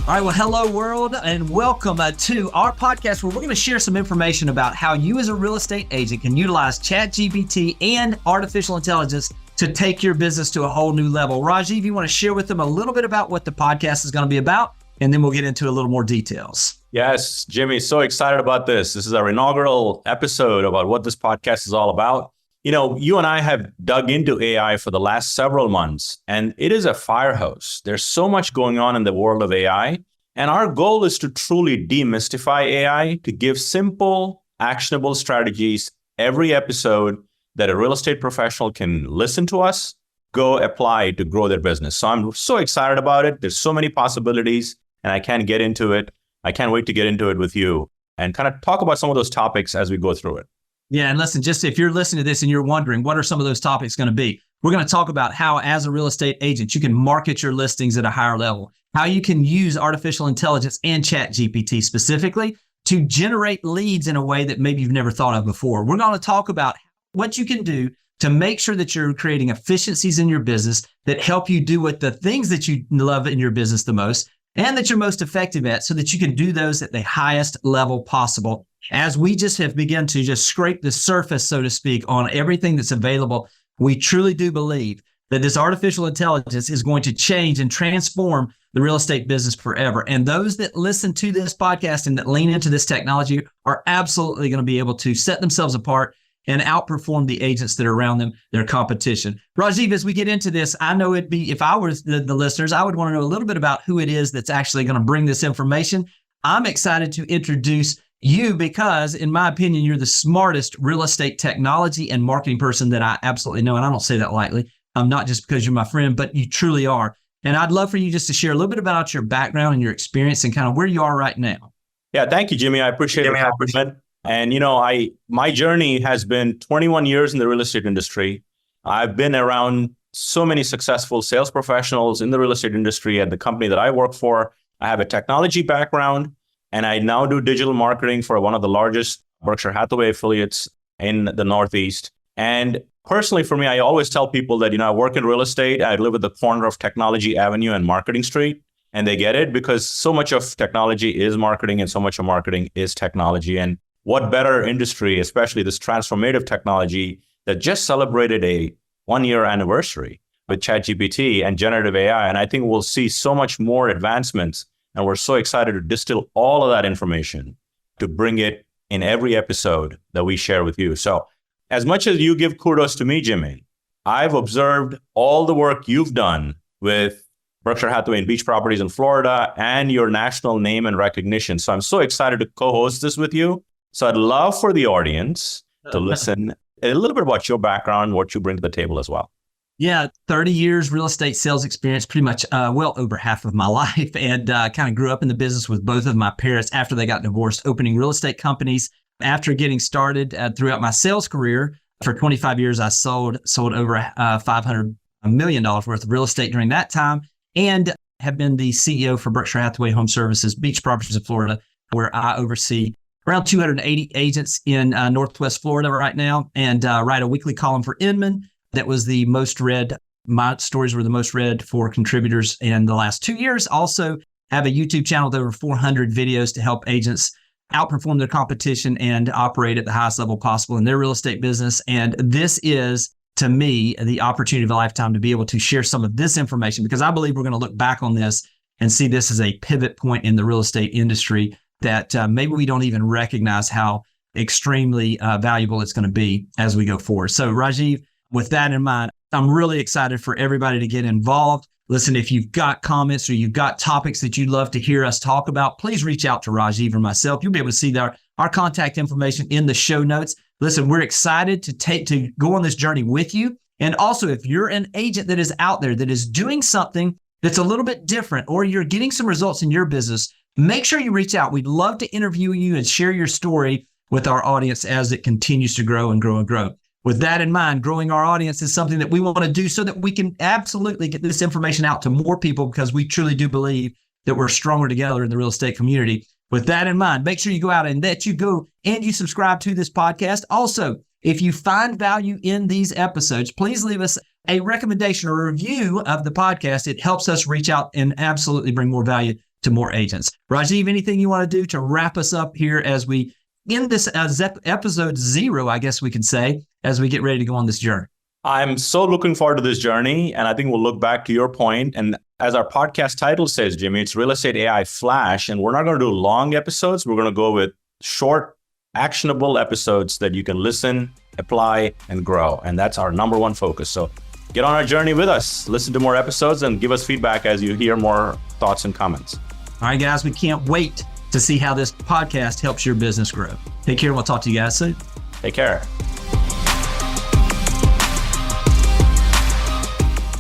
All right, well, hello world, and welcome to our podcast where we're going to share some information about how you as a real estate agent can utilize ChatGPT and artificial intelligence to take your business to a whole new level. Rajeev, you want to share with them a little bit about what the podcast is going to be about, and then we'll get into a little more details. Yes, Jimmy, so excited about this. This is our inaugural episode about what this podcast is all about. You know, you and I have dug into AI for the last several months, and it is a fire hose. There's so much going on in the world of AI, and our goal is to truly demystify AI, to give simple, actionable strategies every episode that a real estate professional can listen to us, go apply to grow their business. So I'm so excited about it. There's so many possibilities, and I can't get into it. I can't wait to get into it with you and kind of talk about some of those topics as we go through it. Yeah, and listen, just if you're listening to this and you're wondering, what are some of those topics going to be? We're going to talk about how, as a real estate agent, you can market your listings at a higher level, how you can use artificial intelligence and ChatGPT specifically to generate leads in a way that maybe you've never thought of before. We're going to talk about what you can do to make sure that you're creating efficiencies in your business that help you do what the things that you love in your business the most and that you're most effective at, so that you can do those at the highest level possible. As we just have begun to just scrape the surface, so to speak, on everything that's available, we truly do believe that this artificial intelligence is going to change and transform the real estate business forever. And those that listen to this podcast and that lean into this technology are absolutely going to be able to set themselves apart and outperform the agents that are around them, their competition. Rajeev, as we get into this, I know it'd be, if I were the listeners, I would want to know a little bit about who it is that's actually going to bring this information. I'm excited to introduce you because, in my opinion, you're the smartest real estate technology and marketing person that I absolutely know. And I don't say that lightly. Not just because you're my friend, but you truly are. And I'd love for you just to share a little bit about your background and your experience and kind of where you are right now. Yeah, thank you, Jimmy. I appreciate it. And, you know, my journey has been 21 years in the real estate industry. I've been around so many successful sales professionals in the real estate industry at the company that I work for. I have a technology background, and I now do digital marketing for one of the largest Berkshire Hathaway affiliates in the Northeast. And personally, for me, I always tell people that, you know, I work in real estate. I live at the corner of Technology Avenue and Marketing Street. And they get it because so much of technology is marketing and so much of marketing is technology. And what better industry, especially this transformative technology that just celebrated a 1-year anniversary with ChatGPT and generative AI. And I think we'll see so much more advancements. And we're so excited to distill all of that information to bring it in every episode that we share with you. So as much as you give kudos to me, Jimmy, I've observed all the work you've done with Berkshire Hathaway and Beach Properties in Florida and your national name and recognition. So I'm so excited to co-host this with you. So I'd love for the audience to listen a little bit about your background, what you bring to the table as well. Yeah, 30 years real estate sales experience, pretty much well over half of my life, and kind of grew up in the business with both of my parents after they got divorced, opening real estate companies. After getting started throughout my sales career, for 25 years, I sold over $500 million worth of real estate during that time, and have been the CEO for Berkshire Hathaway Home Services, Beach Properties of Florida, where I oversee around 280 agents in Northwest Florida right now, and write a weekly column for Inman that was the most read. My stories were the most read for contributors in the last 2 years. Also have a YouTube channel with over 400 videos to help agents outperform their competition and operate at the highest level possible in their real estate business. And this is, to me, the opportunity of a lifetime to be able to share some of this information, because I believe we're going to look back on this and see this as a pivot point in the real estate industry that maybe we don't even recognize how extremely valuable it's going to be as we go forward. So Rajeev, with that in mind, I'm really excited for everybody to get involved. Listen, if you've got comments or you've got topics that you'd love to hear us talk about, please reach out to Rajeev or myself. You'll be able to see our contact information in the show notes. Listen, we're excited to go on this journey with you. And also, if you're an agent that is out there that is doing something that's a little bit different, or you're getting some results in your business, make sure you reach out. We'd love to interview you and share your story with our audience as it continues to grow and grow and grow. With that in mind, growing our audience is something that we want to do so that we can absolutely get this information out to more people, because we truly do believe that we're stronger together in the real estate community. With that in mind, make sure you go out and that you go and you subscribe to this podcast. Also, if you find value in these episodes, please leave us a recommendation or a review of the podcast. It helps us reach out and absolutely bring more value to more agents. Rajeev, anything you want to do to wrap us up here as we end this episode 0, I guess we could say, as we get ready to go on this journey? I'm so looking forward to this journey. And I think we'll look back to your point. And as our podcast title says, Jimmy, it's Real Estate AI Flash. And we're not going to do long episodes. We're going to go with short, actionable episodes that you can listen, apply, and grow. And that's our number one focus. So get on our journey with us. Listen to more episodes and give us feedback as you hear more thoughts and comments. All right, guys, we can't wait to see how this podcast helps your business grow. Take care. We'll talk to you guys soon. Take care.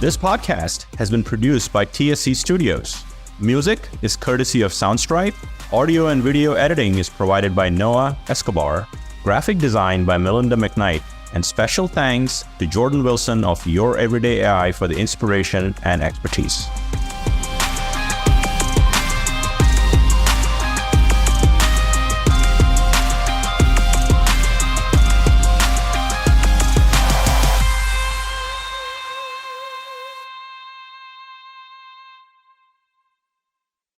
This podcast has been produced by TSC Studios. Music is courtesy of Soundstripe. Audio and video editing is provided by Noah Escobar. Graphic design by Melinda McKnight. And special thanks to Jordan Wilson of Your Everyday AI for the inspiration and expertise.